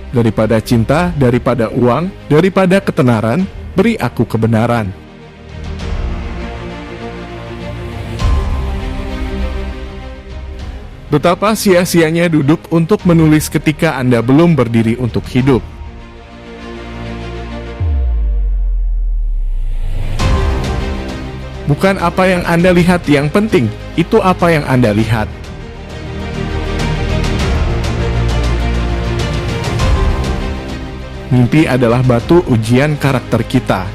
daripada cinta, daripada uang, daripada ketenaran, beri aku kebenaran. Betapa sia-sianya duduk untuk menulis ketika Anda belum berdiri untuk hidup. Bukan apa yang Anda lihat yang penting, itu apa yang Anda lihat. Mimpi adalah batu ujian karakter kita.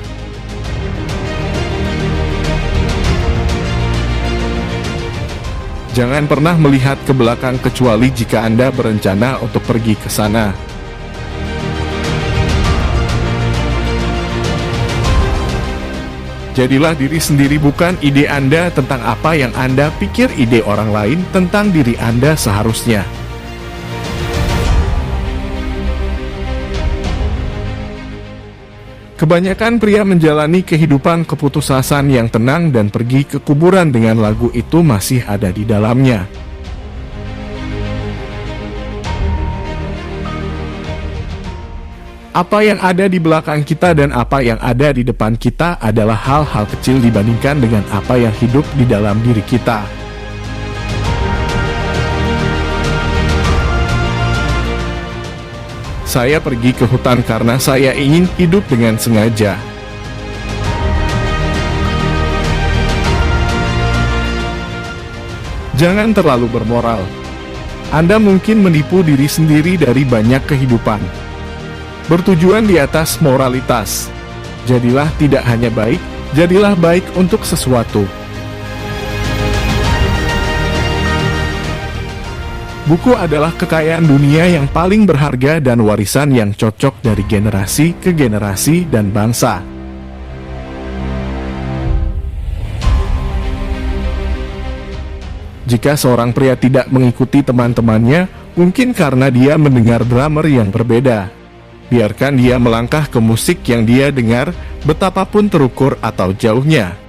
Jangan pernah melihat ke belakang kecuali jika Anda berencana untuk pergi ke sana. Jadilah diri sendiri, bukan ide Anda tentang apa yang Anda pikir ide orang lain tentang diri Anda seharusnya. Kebanyakan pria menjalani kehidupan keputusasaan yang tenang dan pergi ke kuburan dengan lagu itu masih ada di dalamnya. Apa yang ada di belakang kita dan apa yang ada di depan kita adalah hal-hal kecil dibandingkan dengan apa yang hidup di dalam diri kita. Saya pergi ke hutan karena saya ingin hidup dengan sengaja. Jangan terlalu bermoral. Anda mungkin menipu diri sendiri dari banyak kehidupan. Bertujuan di atas moralitas. Jadilah tidak hanya baik, jadilah baik untuk sesuatu. Buku adalah kekayaan dunia yang paling berharga dan warisan yang cocok dari generasi ke generasi dan bangsa. Jika seorang pria tidak mengikuti teman-temannya, mungkin karena dia mendengar drummer yang berbeda. Biarkan dia melangkah ke musik yang dia dengar, betapapun terukur atau jauhnya.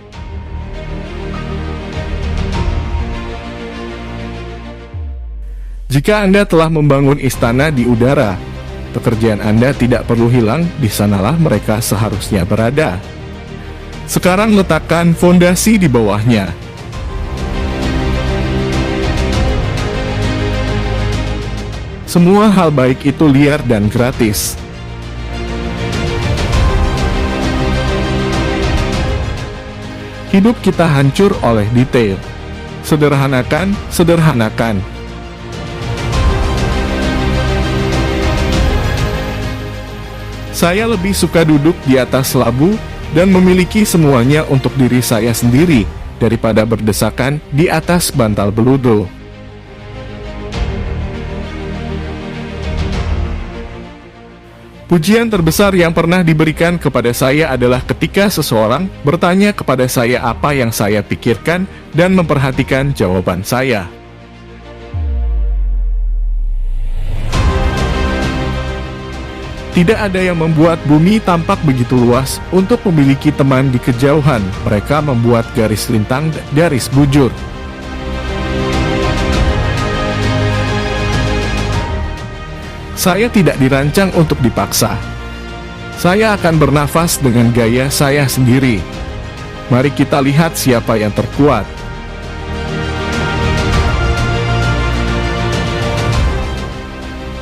Jika Anda telah membangun istana di udara, pekerjaan Anda tidak perlu hilang, di sanalah mereka seharusnya berada. Sekarang letakkan fondasi di bawahnya. Semua hal baik itu liar dan gratis. Hidup kita hancur oleh detail. Sederhanakan, sederhanakan. Saya lebih suka duduk di atas labu dan memiliki semuanya untuk diri saya sendiri daripada berdesakan di atas bantal beludo. Pujian terbesar yang pernah diberikan kepada saya adalah ketika seseorang bertanya kepada saya apa yang saya pikirkan dan memperhatikan jawaban saya. Tidak ada yang membuat bumi tampak begitu luas untuk memiliki teman di kejauhan. Mereka membuat garis lintang, garis bujur. Saya tidak dirancang untuk dipaksa. Saya akan bernafas dengan gaya saya sendiri. Mari kita lihat siapa yang terkuat.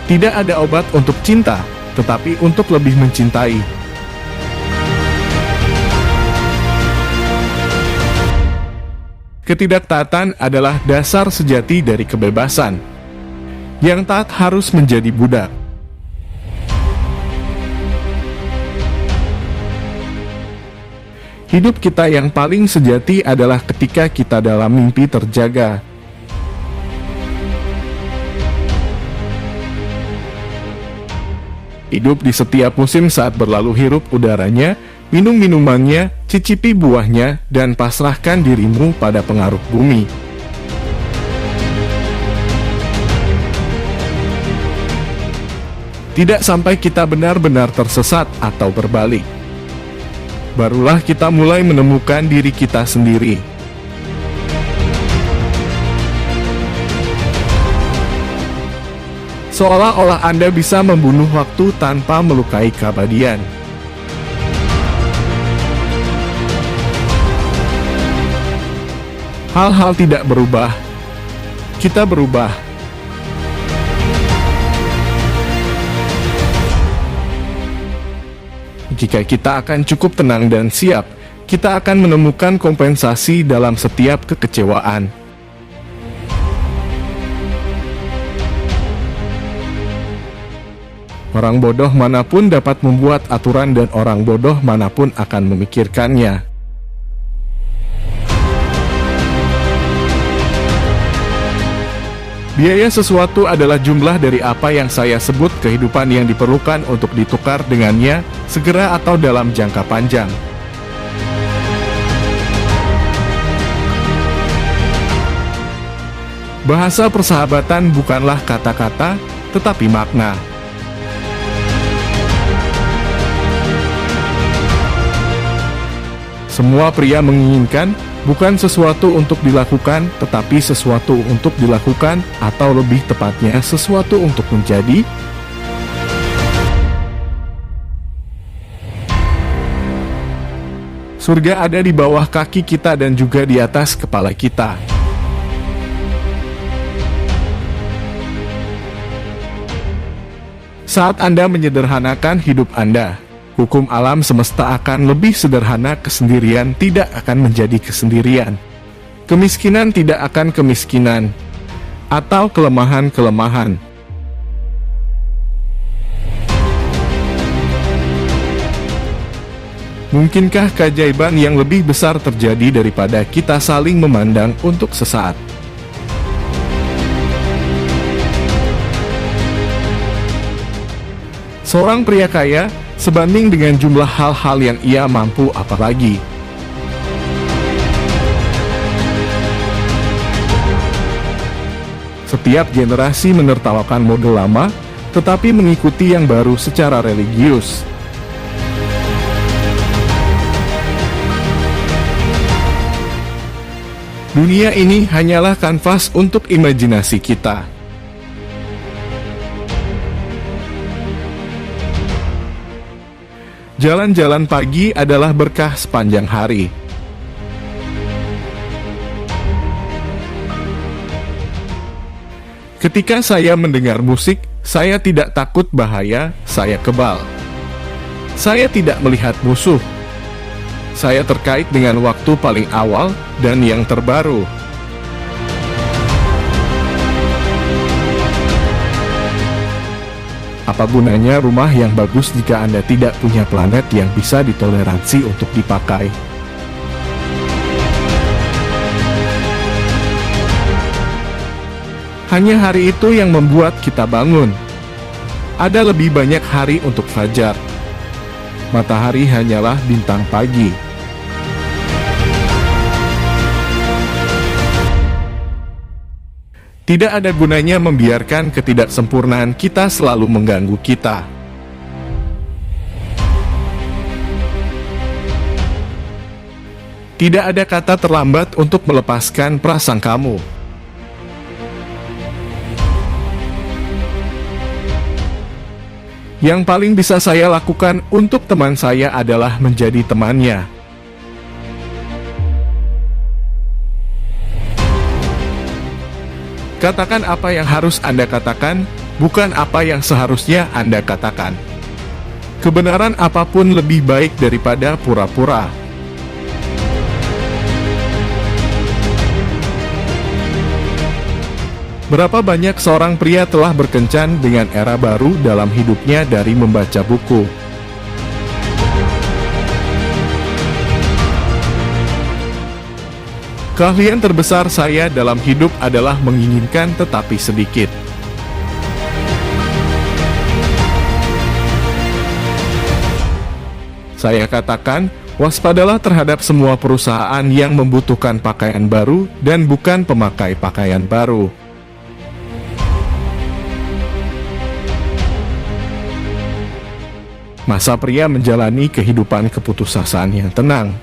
Tidak ada obat untuk cinta, tetapi untuk lebih mencintai. Ketidaktaatan adalah dasar sejati dari kebebasan. Yang taat harus menjadi budak. Hidup kita yang paling sejati adalah ketika kita dalam mimpi terjaga. Hidup di setiap musim saat berlalu, hirup udaranya, minum minumannya, cicipi buahnya, dan pasrahkan dirimu pada pengaruh bumi. Tidak sampai kita benar-benar tersesat atau berbalik. Barulah kita mulai menemukan diri kita sendiri. Seolah-olah Anda bisa membunuh waktu tanpa melukai keabadian. Hal-hal tidak berubah. Kita berubah. Jika kita akan cukup tenang dan siap, kita akan menemukan kompensasi dalam setiap kekecewaan. Orang bodoh manapun dapat membuat aturan dan orang bodoh manapun akan memikirkannya. Biaya sesuatu adalah jumlah dari apa yang saya sebut kehidupan yang diperlukan untuk ditukar dengannya, segera atau dalam jangka panjang. Bahasa persahabatan bukanlah kata-kata, tetapi makna. Semua pria menginginkan bukan sesuatu untuk dilakukan, tetapi sesuatu untuk dilakukan, atau lebih tepatnya sesuatu untuk menjadi. Surga ada di bawah kaki kita dan juga di atas kepala kita. Saat Anda menyederhanakan hidup Anda, hukum alam semesta akan lebih sederhana. Kesendirian tidak akan menjadi kesendirian. Kemiskinan tidak akan kemiskinan. Atau kelemahan-kelemahan. Mungkinkah keajaiban yang lebih besar terjadi daripada kita saling memandang untuk sesaat? Seorang pria kaya sebanding dengan jumlah hal-hal yang ia mampu, apalagi. Setiap generasi menertawakan model lama, tetapi mengikuti yang baru secara religius. Dunia ini hanyalah kanvas untuk imajinasi kita. Jalan-jalan pagi adalah berkah sepanjang hari. Ketika saya mendengar musik, saya tidak takut bahaya, saya kebal. Saya tidak melihat musuh. Saya terkait dengan waktu paling awal dan yang terbaru. Apa gunanya rumah yang bagus jika Anda tidak punya planet yang bisa ditoleransi untuk dipakai? Hanya hari itu yang membuat kita bangun. Ada lebih banyak hari untuk fajar. Matahari hanyalah bintang pagi. Tidak ada gunanya membiarkan ketidaksempurnaan kita selalu mengganggu kita. Tidak ada kata terlambat untuk melepaskan prasangkamu. Yang paling bisa saya lakukan untuk teman saya adalah menjadi temannya. Katakan apa yang harus Anda katakan, bukan apa yang seharusnya Anda katakan. Kebenaran apapun lebih baik daripada pura-pura. Berapa banyak seorang pria telah berkencan dengan era baru dalam hidupnya dari membaca buku. Keahlian terbesar saya dalam hidup adalah menginginkan tetapi sedikit. Saya katakan, waspadalah terhadap semua perusahaan yang membutuhkan pakaian baru dan bukan pemakai pakaian baru. Masa pria menjalani kehidupan keputusasaan yang tenang.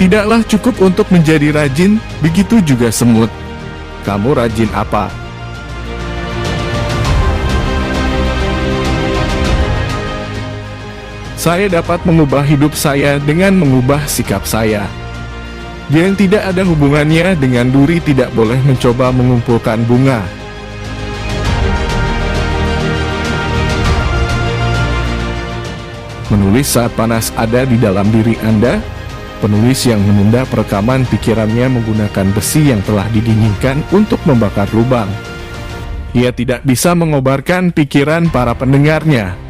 Tidaklah cukup untuk menjadi rajin, begitu juga semut. Kamu rajin apa? Saya dapat mengubah hidup saya dengan mengubah sikap saya. Yang tidak ada hubungannya dengan duri tidak boleh mencoba mengumpulkan bunga. Menulis saat panas ada di dalam diri Anda. Penulis yang menunda perekaman pikirannya menggunakan besi yang telah didinginkan untuk membakar lubang. Ia tidak bisa mengobarkan pikiran para pendengarnya.